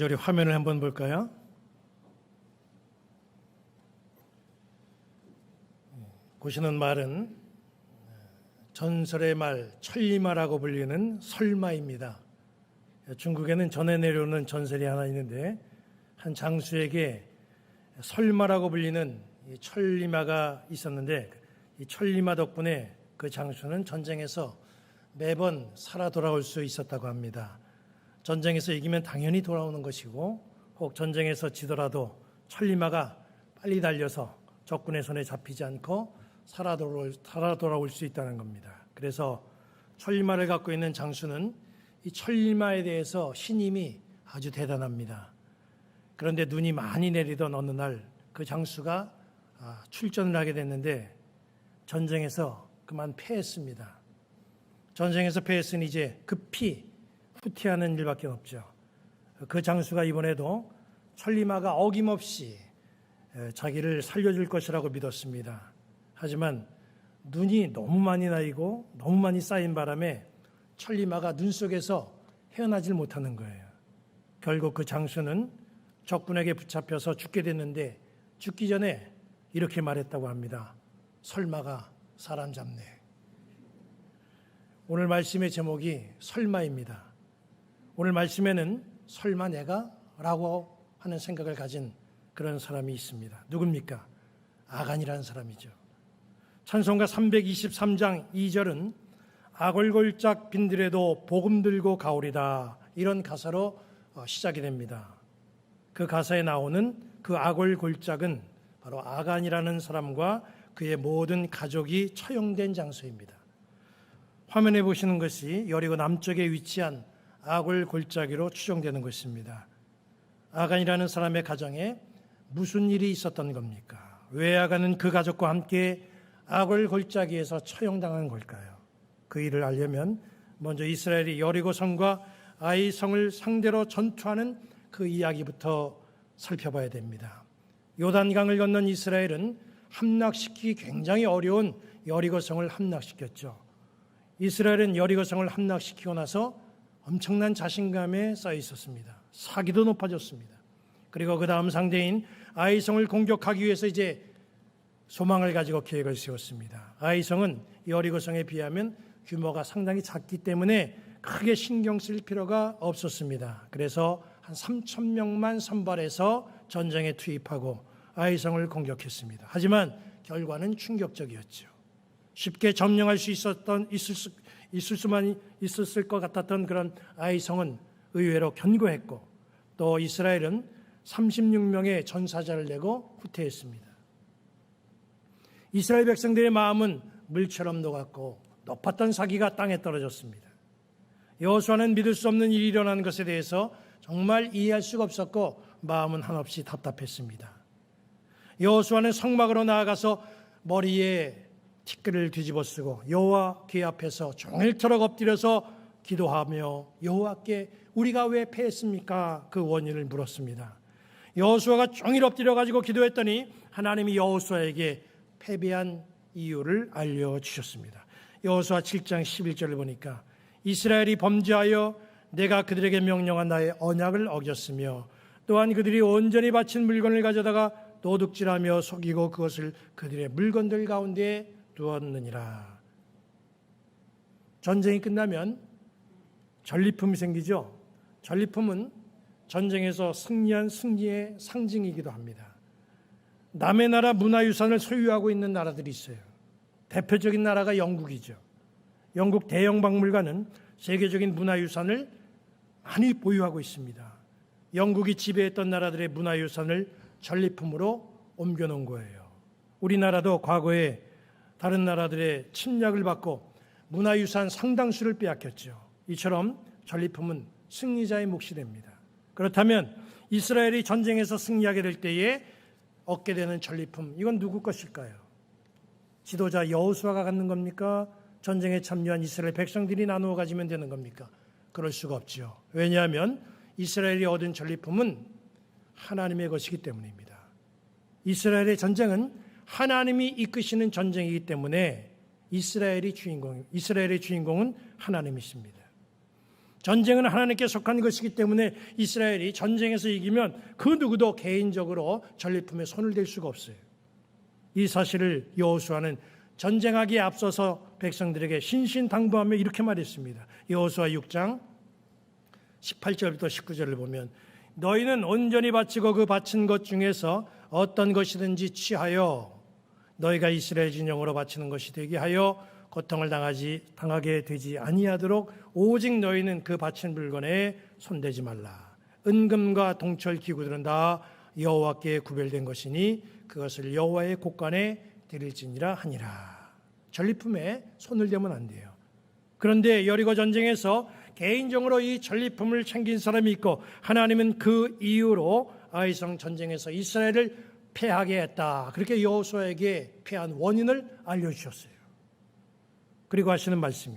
이리저리 화면을 한번 볼까요? 보시는 말은 전설의 말 천리마라고 불리는 설마입니다. 중국에는 전해 내려오는 전설이 하나 있는데 한 장수에게 설마라고 불리는 이 천리마가 있었는데 이 천리마 덕분에 그 장수는 전쟁에서 매번 살아 돌아올 수 있었다고 합니다. 전쟁에서 이기면 당연히 돌아오는 것이고 혹 전쟁에서 지더라도 천리마가 빨리 달려서 적군의 손에 잡히지 않고 살아 돌아올 수 있다는 겁니다. 그래서 천리마를 갖고 있는 장수는 이 천리마에 대해서 신임이 아주 대단합니다. 그런데 눈이 많이 내리던 어느 날 그 장수가 출전을 하게 됐는데 전쟁에서 그만 패했습니다. 전쟁에서 패했으니 이제 급히 후퇴하는 일밖에 없죠. 그 장수가 이번에도 천리마가 어김없이 자기를 살려줄 것이라고 믿었습니다. 하지만 눈이 너무 많이 나이고 너무 많이 쌓인 바람에 천리마가 눈 속에서 헤어나질 못하는 거예요. 결국 그 장수는 적군에게 붙잡혀서 죽게 됐는데 죽기 전에 이렇게 말했다고 합니다. 설마가 사람 잡네. 오늘 말씀의 제목이 설마입니다. 오늘 말씀에는 설마 내가? 라고 하는 생각을 가진 그런 사람이 있습니다. 누굽니까? 아간이라는 사람이죠. 찬송가 323장 2절은 아골골짝 빈들에도 복음 들고 가오리다, 이런 가사로 시작이 됩니다. 그 가사에 나오는 그 아골골짝은 바로 아간이라는 사람과 그의 모든 가족이 처형된 장소입니다. 화면에 보시는 것이 여리고 남쪽에 위치한 아골골짜기로 추정되는 것입니다. 아간이라는 사람의 가정에 무슨 일이 있었던 겁니까? 왜 아간은 그 가족과 함께 아골골짜기에서 처형당한 걸까요? 그 일을 알려면 먼저 이스라엘이 여리고성과 아이성을 상대로 전투하는 그 이야기부터 살펴봐야 됩니다. 요단강을 건넌 이스라엘은 함락시키기 굉장히 어려운 여리고성을 함락시켰죠. 이스라엘은 여리고성을 함락시키고 나서 엄청난 자신감에 쌓여 있었습니다. 사기도 높아졌습니다. 그리고 그 다음 상대인 아이성을 공격하기 위해서 이제 소망을 가지고 계획을 세웠습니다. 아이성은 여리고성에 비하면 규모가 상당히 작기 때문에 크게 신경 쓸 필요가 없었습니다. 그래서 한 3,000명만 선발해서 전쟁에 투입하고 아이성을 공격했습니다. 하지만 결과는 충격적이었죠. 쉽게 점령할 수 있었을 것 같았던 그런 아이성은 의외로 견고했고 또 이스라엘은 36명의 전사자를 내고 후퇴했습니다. 이스라엘 백성들의 마음은 물처럼 녹았고 높았던 사기가 땅에 떨어졌습니다. 여호수아는 믿을 수 없는 일이 일어난 것에 대해서 정말 이해할 수가 없었고 마음은 한없이 답답했습니다. 여호수아는 성막으로 나아가서 머리에 티끌을 뒤집어 쓰고 여호와 궤 앞에서 종일토록 엎드려서 기도하며 여호와께 우리가 왜 패했습니까? 그 원인을 물었습니다. 여호수아가 종일 엎드려 가지고 기도했더니 하나님이 여호수아에게 패배한 이유를 알려주셨습니다. 여호수아 7장 11절을 보니까 이스라엘이 범죄하여 내가 그들에게 명령한 나의 언약을 어겼으며 또한 그들이 온전히 바친 물건을 가져다가 도둑질하며 속이고 그것을 그들의 물건들 가운데 두었느니라. 전쟁이 끝나면 전리품이 생기죠. 전리품은 전쟁에서 승리한 승리의 상징이기도 합니다. 남의 나라 문화유산을 소유하고 있는 나라들이 있어요. 대표적인 나라가 영국이죠. 영국 대영박물관은 세계적인 문화유산을 많이 보유하고 있습니다. 영국이 지배했던 나라들의 문화유산을 전리품으로 옮겨놓은 거예요. 우리나라도 과거에 다른 나라들의 침략을 받고 문화유산 상당수를 빼앗겼죠. 이처럼 전리품은 승리자의 몫이 됩니다. 그렇다면 이스라엘이 전쟁에서 승리하게 될 때에 얻게 되는 전리품, 이건 누구 것일까요? 지도자 여호수아가 갖는 겁니까? 전쟁에 참여한 이스라엘 백성들이 나누어 가지면 되는 겁니까? 그럴 수가 없죠. 왜냐하면 이스라엘이 얻은 전리품은 하나님의 것이기 때문입니다. 이스라엘의 전쟁은 하나님이 이끄시는 전쟁이기 때문에 이스라엘의 주인공은 하나님이십니다. 전쟁은 하나님께 속한 것이기 때문에 이스라엘이 전쟁에서 이기면 그 누구도 개인적으로 전리품에 손을 댈 수가 없어요. 이 사실을 여호수아는 전쟁하기에 앞서서 백성들에게 신신당부하며 이렇게 말했습니다. 여호수아 6장 18절부터 19절을 보면 너희는 온전히 바치고 그 바친 것 중에서 어떤 것이든지 취하여 너희가 이스라엘 진영으로 바치는 것이 되게 하여 고통을 당하게 되지 아니하도록 오직 너희는 그 바친 물건에 손대지 말라. 은금과 동철 기구들은 다 여호와께 구별된 것이니 그것을 여호와의 곳간에 드릴지니라 하니라. 전리품에 손을 대면 안 돼요. 그런데 여리고 전쟁에서 개인적으로 이 전리품을 챙긴 사람이 있고 하나님은 그 이유로 아이성 전쟁에서 이스라엘을 패하게 했다. 그렇게 여호수아에게 패한 원인을 알려주셨어요. 그리고 하시는 말씀이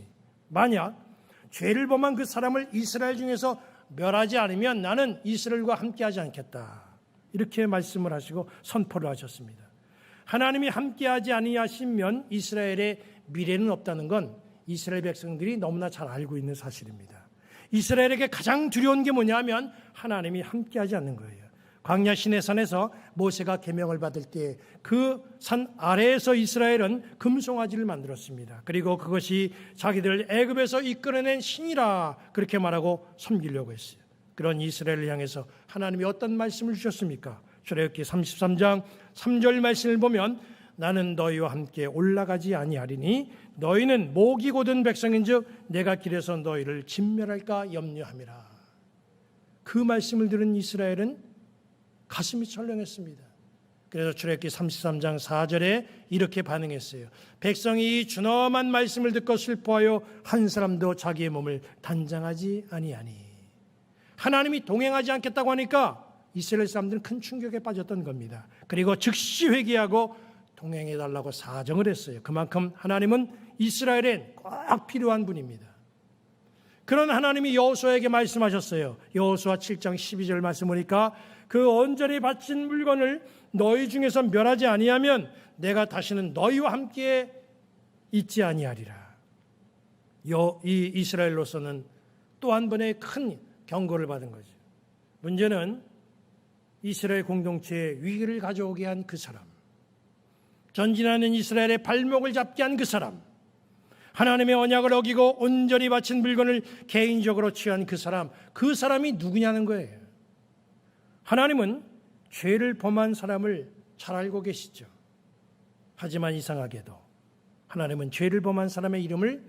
만약 죄를 범한 그 사람을 이스라엘 중에서 멸하지 않으면 나는 이스라엘과 함께하지 않겠다. 이렇게 말씀을 하시고 선포를 하셨습니다. 하나님이 함께하지 아니하시면 이스라엘의 미래는 없다는 건 이스라엘 백성들이 너무나 잘 알고 있는 사실입니다. 이스라엘에게 가장 두려운 게 뭐냐면 하나님이 함께하지 않는 거예요. 광야 시내산에서 모세가 계명을 받을 때 그 산 아래에서 이스라엘은 금송아지를 만들었습니다. 그리고 그것이 자기들 애굽에서 이끌어낸 신이라 그렇게 말하고 섬기려고 했어요. 그런 이스라엘을 향해서 하나님이 어떤 말씀을 주셨습니까? 출애굽기 33장 3절 말씀을 보면 나는 너희와 함께 올라가지 아니하리니 너희는 목이 곧은 백성인즉 내가 길에서 너희를 진멸할까 염려함이라. 그 말씀을 들은 이스라엘은 가슴이 철렁했습니다. 그래서 출애굽기 33장 4절에 이렇게 반응했어요. 백성이 준엄한 말씀을 듣고 슬퍼하여 한 사람도 자기의 몸을 단장하지 아니하니. 하나님이 동행하지 않겠다고 하니까 이스라엘 사람들은 큰 충격에 빠졌던 겁니다. 그리고 즉시 회개하고 동행해달라고 사정을 했어요. 그만큼 하나님은 이스라엘엔 꼭 필요한 분입니다. 그런 하나님이 여호수아에게 말씀하셨어요. 여호수아 7장 12절 말씀 보니까 그 온전히 바친 물건을 너희 중에서 멸하지 아니하면 내가 다시는 너희와 함께 있지 아니하리라. 이 이스라엘로서는 또 한 번의 큰 경고를 받은 거죠. 문제는 이스라엘 공동체에 위기를 가져오게 한 그 사람, 전진하는 이스라엘의 발목을 잡게 한 그 사람, 하나님의 언약을 어기고 온전히 바친 물건을 개인적으로 취한 그 사람이 누구냐는 거예요. 하나님은 죄를 범한 사람을 잘 알고 계시죠. 하지만 이상하게도 하나님은 죄를 범한 사람의 이름을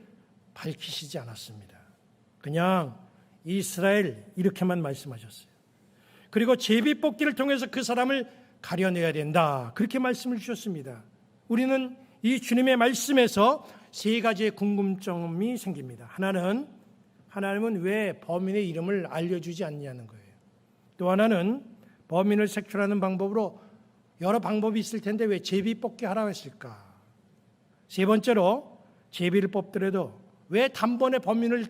밝히시지 않았습니다. 그냥 이스라엘 이렇게만 말씀하셨어요. 그리고 제비뽑기를 통해서 그 사람을 가려내야 된다. 그렇게 말씀을 주셨습니다. 우리는 이 주님의 말씀에서 세 가지의 궁금점이 생깁니다. 하나님은 왜 범인의 이름을 알려주지 않냐는 거예요. 또 하나는 범인을 색출하는 방법으로 여러 방법이 있을 텐데 왜 제비 뽑기 하라고 했을까? 세 번째로 제비를 뽑더라도 왜 단번에 범인을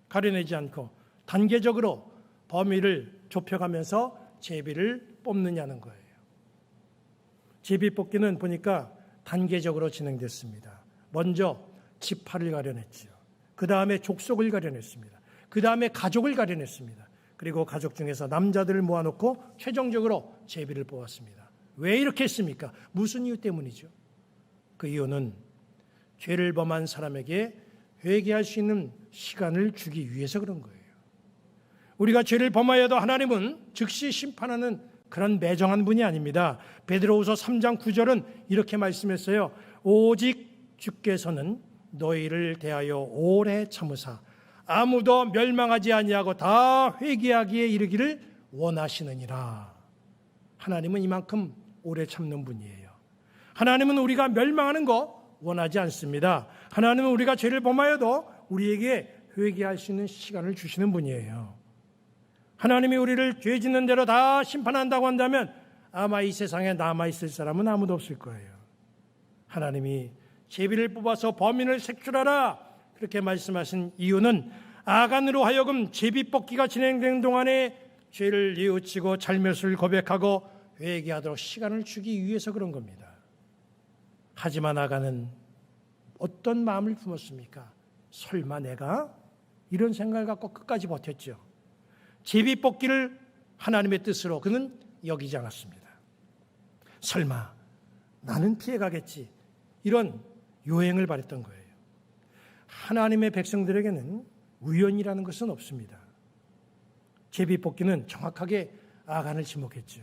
가려내지 않고 단계적으로 범위를 좁혀가면서 제비를 뽑느냐는 거예요. 제비 뽑기는 보니까 단계적으로 진행됐습니다. 먼저 지파를 가려냈죠. 그 다음에 족속을 가려냈습니다. 그 다음에 가족을 가려냈습니다. 그리고 가족 중에서 남자들을 모아놓고 최종적으로 제비를 뽑았습니다. 왜 이렇게 했습니까? 무슨 이유 때문이죠? 그 이유는 죄를 범한 사람에게 회개할 수 있는 시간을 주기 위해서 그런 거예요. 우리가 죄를 범하여도 하나님은 즉시 심판하는 그런 매정한 분이 아닙니다. 베드로후서 3장 9절은 이렇게 말씀했어요. 오직 주께서는 너희를 대하여 오래 참으사 아무도 멸망하지 아니하고 다 회개하기에 이르기를 원하시느니라. 하나님은 이만큼 오래 참는 분이에요. 하나님은 우리가 멸망하는 거 원하지 않습니다. 하나님은 우리가 죄를 범하여도 우리에게 회개할 수 있는 시간을 주시는 분이에요. 하나님이 우리를 죄 짓는 대로 다 심판한다고 한다면 아마 이 세상에 남아있을 사람은 아무도 없을 거예요. 하나님이 제비를 뽑아서 범인을 색출하라 그렇게 말씀하신 이유는 아간으로 하여금 제비 뽑기가 진행된 동안에 죄를 뉘우치고 잘못을 고백하고 회개하도록 시간을 주기 위해서 그런 겁니다. 하지만 아간은 어떤 마음을 품었습니까? 설마 내가 이런 생각을 갖고 끝까지 버텼죠. 제비 뽑기를 하나님의 뜻으로 그는 여기지 않았습니다. 설마 나는 피해가겠지, 이런 요행을 발했던 거예요. 하나님의 백성들에게는 우연이라는 것은 없습니다. 제비 뽑기는 정확하게 아간을 지목했죠.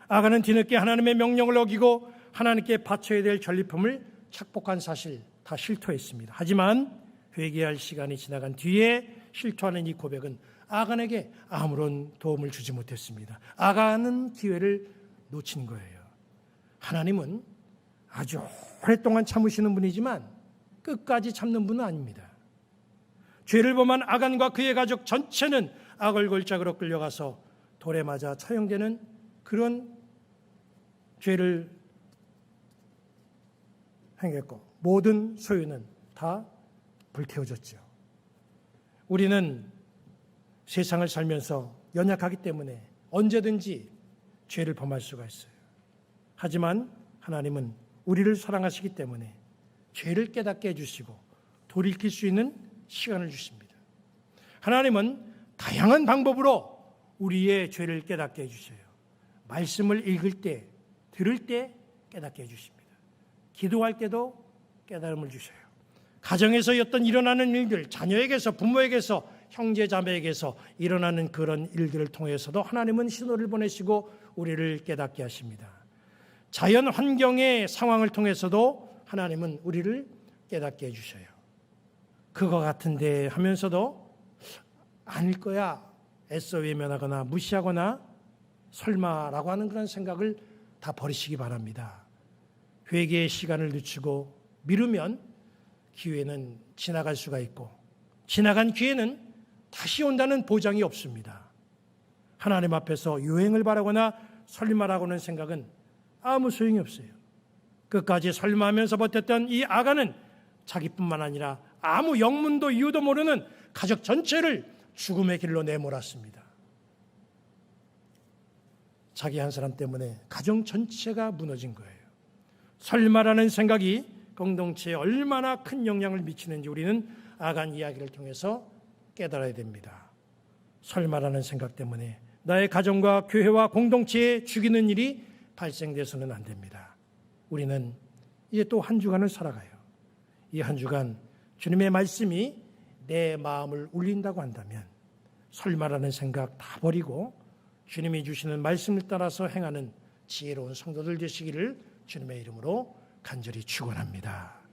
아간은 뒤늦게 하나님의 명령을 어기고 하나님께 바쳐야 될 전리품을 착복한 사실 다 실토했습니다. 하지만 회개할 시간이 지나간 뒤에 실토하는 이 고백은 아간에게 아무런 도움을 주지 못했습니다. 아간은 기회를 놓친 거예요. 하나님은 아주 오랫동안 참으시는 분이지만 끝까지 참는 분은 아닙니다. 죄를 범한 아간과 그의 가족 전체는 악을골짜기로 끌려가서 돌에 맞아 처형되는 그런 죄를 행했고 모든 소유는 다 불태워졌죠. 우리는 세상을 살면서 연약하기 때문에 언제든지 죄를 범할 수가 있어요. 하지만 하나님은 우리를 사랑하시기 때문에 죄를 깨닫게 해주시고 돌이킬 수 있는 시간을 주십니다. 하나님은 다양한 방법으로 우리의 죄를 깨닫게 해주셔요. 말씀을 읽을 때, 들을 때 깨닫게 해주십니다. 기도할 때도 깨달음을 주셔요. 가정에서 어떤 일어나는 일들, 자녀에게서, 부모에게서, 형제 자매에게서 일어나는 그런 일들을 통해서도 하나님은 신호를 보내시고 우리를 깨닫게 하십니다. 자연 환경의 상황을 통해서도 하나님은 우리를 깨닫게 해주셔요. 그거 같은데 하면서도 아닐 거야 애써 외면하거나 무시하거나 설마라고 하는 그런 생각을 다 버리시기 바랍니다. 회개의 시간을 늦추고 미루면 기회는 지나갈 수가 있고 지나간 기회는 다시 온다는 보장이 없습니다. 하나님 앞에서 유행을 바라거나 설마라고는 생각은 아무 소용이 없어요. 끝까지 설마하면서 버텼던 이 아간은 자기뿐만 아니라 아무 영문도 이유도 모르는 가족 전체를 죽음의 길로 내몰았습니다. 자기 한 사람 때문에 가정 전체가 무너진 거예요. 설마라는 생각이 공동체에 얼마나 큰 영향을 미치는지 우리는 아간 이야기를 통해서 깨달아야 됩니다. 설마라는 생각 때문에 나의 가정과 교회와 공동체에 죽이는 일이 발생돼서는 안 됩니다. 우리는 이제 또 한 주간을 살아가요. 이 한 주간 주님의 말씀이 내 마음을 울린다고 한다면 설마라는 생각 다 버리고 주님이 주시는 말씀을 따라서 행하는 지혜로운 성도들 되시기를 주님의 이름으로 간절히 축원합니다.